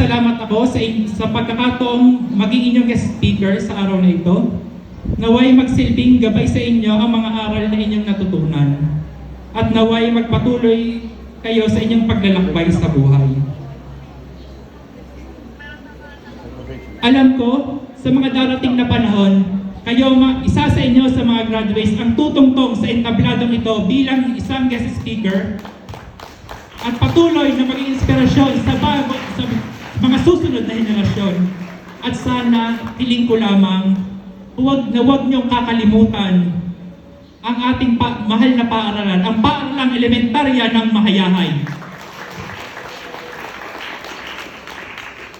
nagpapasalamat ako sa pagkakataong maging inyong guest speaker sa araw na ito. Naway magsilbing gabay sa inyo ang mga aral na inyong natutunan. At naway magpatuloy kayo sa inyong paglalakbay sa buhay. Alam ko, sa mga darating na panahon, kayo isa sa inyo sa mga graduates ang tutungtong sa entabladong ito bilang isang guest speaker at patuloy na maging inspirasyon sa mga susunod na henerasyon. At sana, hiling ko lamang, huwag niyong kakalimutan ang ating mahal na paaralan, ang paaralang elementarya ng Mahayahay.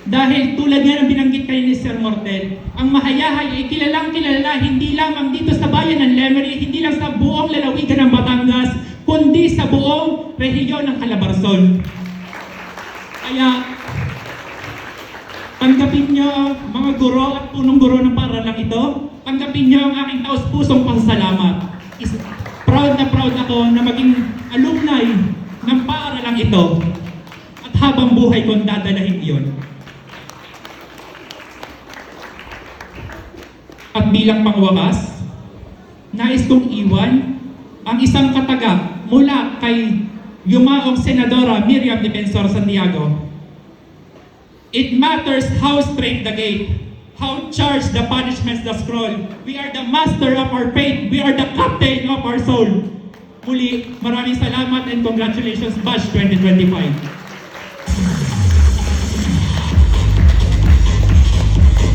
Dahil tulad nga ng binanggit kayo ni Sir Mortel, ang Mahayahay ay kilalang kilala hindi lamang dito sa bayan ng Lemery, hindi lang sa buong lalawigan ng Batangas, kundi sa buong rehiyon ng Calabarzon. Kaya, tanggapin niyo mga guro at punong guro ng paaralang ito, tanggapin niyo ang aking taos-pusong pasasalamat. Proud na proud ako na maging alumni ng paaralang ito at habang buhay kong dadalahin iyon. At bilang pangwakas, nais kong iwan ang isang kataga mula kay yumaong Senadora Miriam Defensor Santiago. It matters how straight the gate, how charged the punishments the scroll. We are the master of our fate. We are the captain of our soul. Muli, maraming salamat and congratulations, Batch 2025.